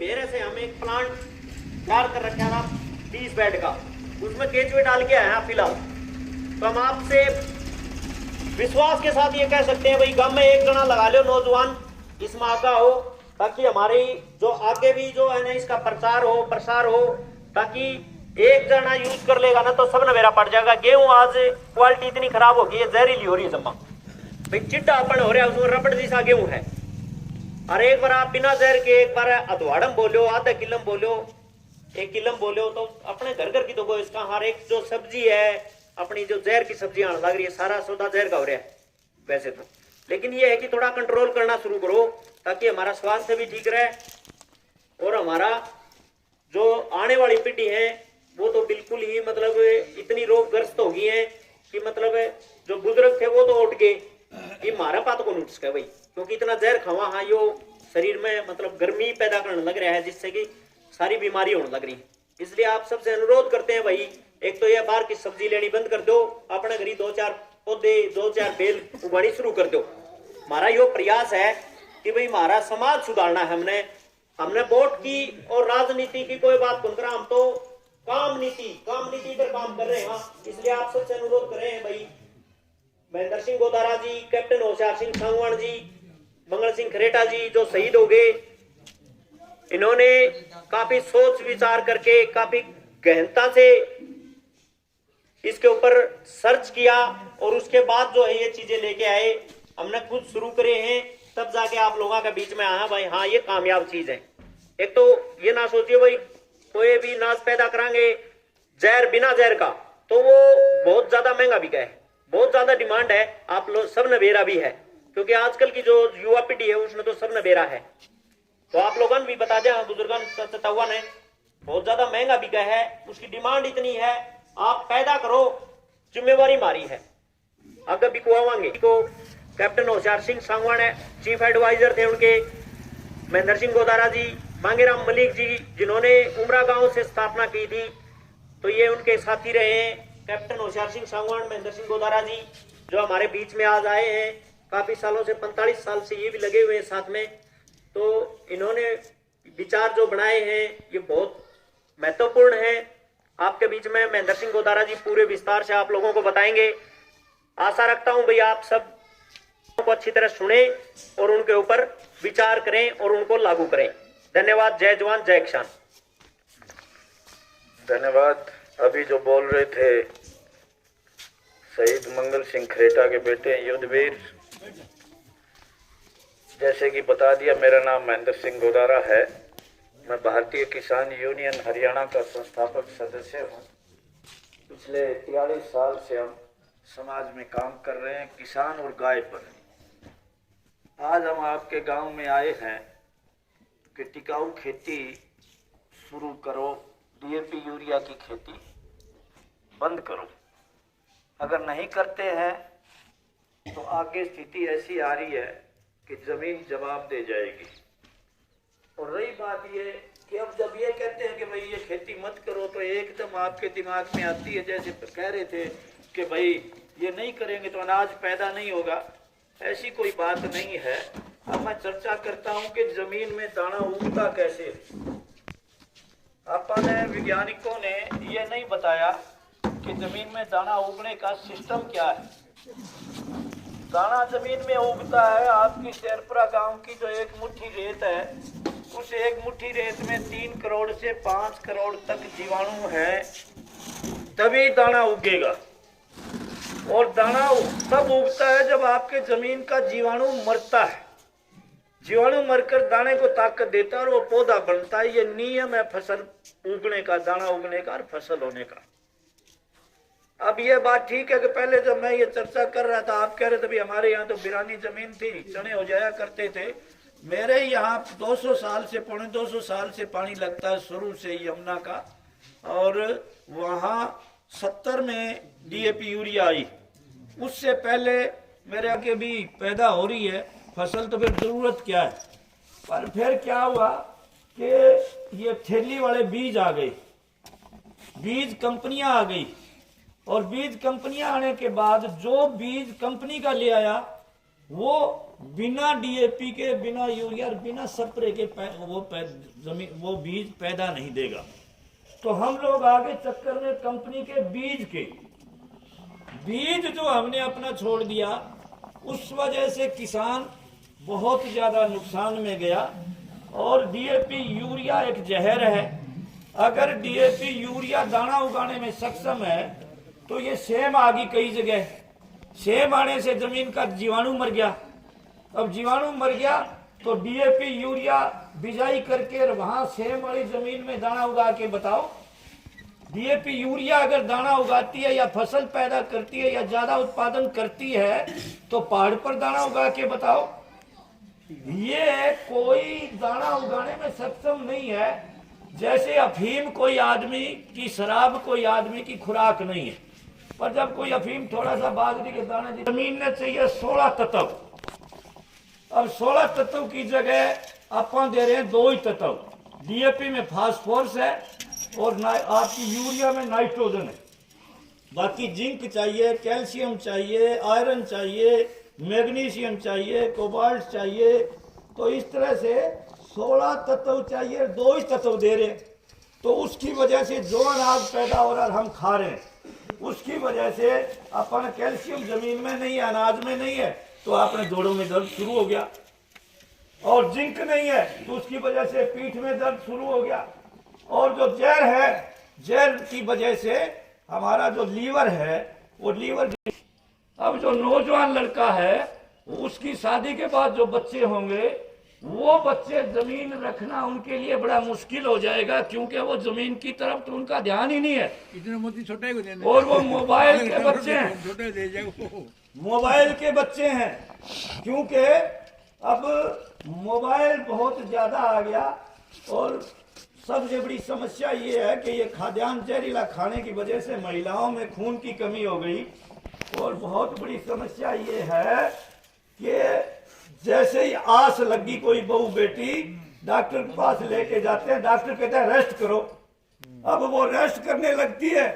फिर ऐसे हम एक प्लांट तैयार कर रखा था 30 बेड का, उसमें केचुए डाल के आए हैं फिलहाल। तो हम आपसे विश्वास के साथ ये कह सकते हैं भाई गांव में एक जना लगा लो नौजवान इस माह का हो, ताकि हमारी जो आगे भी जो है ना इसका प्रचार हो प्रसार हो, ताकि एक जना यूज कर लेगा ना तो सब नवेरा पड़ जाएगा। गेहूं आज क्वालिटी इतनी खराब होगी है, जहरीली हो रही है जम्मा भाई, चिट्टापन हो रहा है उसमें, रबड़ जैसा गेहूं है। और एक बार आप बिना जहर के एक बार अधवाड़म बोलो, आधा किलम बोलो, 1 किलम बोलो, तो अपने घर घर की तो इसका हर एक जो सब्जी है अपनी जो जहर की सब्जी आने लग रही है, सारा सौदा जहर का हो रहा है वैसे तो। लेकिन ये है कि थोड़ा कंट्रोल करना शुरू करो ताकि हमारा स्वास्थ्य भी ठीक रहे और हमारा जो आने वाली पीढ़ी है वो तो बिल्कुल ही मतलब इतनी रोगग्रस्त हो गई है कि मतलब जो बुजुर्ग थे वो तो उठ गए, ये मारा पात को उठ सके भाई, क्योंकि इतना जहर खावा हाँ यो शरीर में मतलब गर्मी पैदा करने लग रहा है जिससे कि सारी बीमारी होने लग रही है। इसलिए आप सबसे अनुरोध करते हैं भाई, एक तो ये बाहर की सब्जी लेनी बंद कर दो, अपने घर 2-4 पौधे 2-4 बेल उगानी शुरू कर दो। हमारा यो प्रयास है कि भाई हमारा समाज सुधारना है। हमने वोट की और राजनीति की कोई बात सुन कर, हम तो काम नीति पर काम कर रहे हैं। इसलिए आप सबसे अनुरोध कर रहे हैं भाई, महेंद्र सिंह गोदारा जी, कैप्टन होशियार सिंह सांगवान जी, मंगल सिंह खरेटा जी जो शहीद हो गए, इन्होंने काफी सोच विचार करके काफी गहनता से इसके ऊपर सर्च किया और उसके बाद जो है ये चीजें लेके आए, हमने खुद शुरू करे हैं, तब जाके आप लोगों के बीच में आया भाई हाँ ये कामयाब चीज है। एक तो ये ना सोचिए भाई कोई भी नाश पैदा करांगे जहर बिना जहर का तो वो बहुत ज्यादा महंगा बिका है, बहुत ज्यादा डिमांड है, आप लोग सब नबेरा भी है, क्योंकि आजकल की जो युवा पीढ़ी है उसमें तो सब नबेरा है। तो आप लोगों ने भी बता दिया बुजुर्गन ने, बहुत ज्यादा महंगा बिका है, उसकी डिमांड इतनी है, आप पैदा करो, जिम्मेवारी मारी है, अगर बिकवाएंगे को। कैप्टन होशियार सिंह सांगवान है, चीफ एडवाइजर थे उनके, महेंद्र सिंह गोदारा जी, मांगेराम मलिक जी जिन्होंने उमरा गांव से स्थापना की थी, तो ये उनके साथी रहे हैं। कैप्टन होशियार सिंह सांगवान, महेंद्र सिंह गोदारा जी जो हमारे बीच में आज आए हैं, काफी सालों से 45 साल से ये भी लगे हुए हैं साथ में। तो इन्होंने विचार जो बनाए हैं ये बहुत महत्वपूर्ण है। आपके बीच में महेंद्र सिंह गोदारा जी पूरे विस्तार से आप लोगों को बताएंगे। आशा रखता हूं भाई आप सब को अच्छी तरह सुने और उनके ऊपर विचार करें और उनको लागू करें। धन्यवाद। जय जवान जय किसान। धन्यवाद। अभी जो बोल रहे थे शहीद मंगल सिंह खरेटा के बेटे युद्धवीर, जैसे कि बता दिया, मेरा नाम महेंद्र सिंह गोदारा है। मैं भारतीय किसान यूनियन हरियाणा का संस्थापक सदस्य हूँ। पिछले 43 साल से हम समाज में काम कर रहे हैं किसान और गाय पर। आज हम आपके गांव में आए हैं कि टिकाऊ खेती शुरू करो, डीएपी यूरिया की खेती बंद करो। अगर नहीं करते हैं तो आगे स्थिति ऐसी आ रही है कि जमीन जवाब दे जाएगी। और रही बात ये कि अब जब ये कहते हैं कि भाई ये खेती मत करो, तो एकदम आपके दिमाग में आती है, जैसे कह रहे थे कि भाई ये नहीं करेंगे तो अनाज पैदा नहीं होगा। ऐसी कोई बात नहीं है। अब मैं चर्चा करता हूं कि जमीन में दाना उगता कैसे। अपने वैज्ञानिकों ने ये नहीं बताया कि जमीन में दाना उगने का सिस्टम क्या है। दाना जमीन में उगता है आपकी शेरपुरा गांव की जो एक मुट्ठी रेत है, उस एक मुट्ठी रेत में 3 करोड़ से 5 करोड़ तक जीवाणु है, तभी दाना उगेगा। और दाना तब उगता है जब आपके जमीन का जीवाणु मरता है। जीवाणु मरकर दाने को ताकत देता है और वो पौधा बनता है। ये नियम है फसल उगने का, दाना उगने का और फसल होने का। अब ये बात ठीक है कि पहले जब मैं ये चर्चा कर रहा था, आप कह रहे थे भी हमारे यहाँ तो बिरानी जमीन थी, चने हो जाया करते थे। मेरे यहाँ 200 साल से, पौने 200 साल से पानी लगता है शुरू से यमुना का, और वहाँ 70 में डीएपी यूरिया आई। उससे पहले मेरे आगे भी पैदा हो रही है फसल, तो फिर जरूरत क्या है। पर फिर क्या हुआ कि ये थैली वाले बीज आ गए, बीज कंपनियां आ गई, और बीज कंपनियां आने के बाद जो बीज कंपनी का ले आया वो बिना डीएपी के, बिना यूरिया, बिना स्प्रे के वो बीज पैदा नहीं देगा। तो हम लोग आगे चक्कर में कंपनी के बीज जो हमने अपना छोड़ दिया, उस वजह से किसान बहुत ज्यादा नुकसान में गया। और डीएपी यूरिया एक जहर है। अगर डीएपी यूरिया दाना उगाने में सक्षम है तो ये सेम आ गई कई जगह। सेम आने से जमीन का जीवाणु मर गया। अब जीवाणु मर गया तो डीएपी यूरिया बिजाई करके वहां सेम वाली जमीन में दाना उगा के बताओ। डीएपी यूरिया अगर दाना उगाती है या फसल पैदा करती है या ज्यादा उत्पादन करती है तो पहाड़ पर दाना उगा के बताओ। ये कोई दाना उगाने में सक्षम नहीं है। जैसे अफीम कोई आदमी की, शराब कोई आदमी की खुराक नहीं है। पर जब कोई अफीम थोड़ा सा बाजरी के दाने, जमीन ने चाहिए 16 तत्व। अब 16 तत्व की जगह अपन दे रहे हैं 2 ही तत्व। डीएपी में फास्फोरस है और आपकी यूरिया में नाइट्रोजन है। बाकी जिंक चाहिए, कैल्शियम चाहिए, आयरन चाहिए, मैग्नीशियम चाहिए, कोबाल्ट चाहिए। तो इस तरह से 16 तत्व चाहिए, 2 ही तत्व दे रहे। तो उसकी वजह से जो अनाज पैदा हो रहा है हम खा रहे हैं, उसकी वजह से अपन कैल्शियम जमीन में नहीं है, अनाज में नहीं है, तो आपने जोड़ों में दर्द शुरू हो गया। और जिंक नहीं है तो उसकी वजह से पीठ में दर्द शुरू हो गया। और जो जहर है, जहर की वजह से हमारा जो लीवर है वो लीवर। अब जो नौजवान लड़का है उसकी शादी के बाद जो बच्चे होंगे, वो बच्चे जमीन रखना उनके लिए बड़ा मुश्किल हो जाएगा, क्योंकि वो जमीन की तरफ तो उनका ध्यान ही नहीं है। इतने मोती छोटे और वो मोबाइल के बच्चे हैं, मोबाइल के बच्चे हैं। क्योंकि अब मोबाइल बहुत ज्यादा आ गया। और सबसे बड़ी समस्या ये है कि ये खाद्यान्न जहरीला खाने की वजह से महिलाओं में खून की कमी हो गई। और बहुत बड़ी समस्या ये है कि जैसे ही आस लगी कोई बहू बेटी, डॉक्टर के पास लेके जाते हैं, डॉक्टर कहते हैं रेस्ट करो। अब वो रेस्ट करने लगती है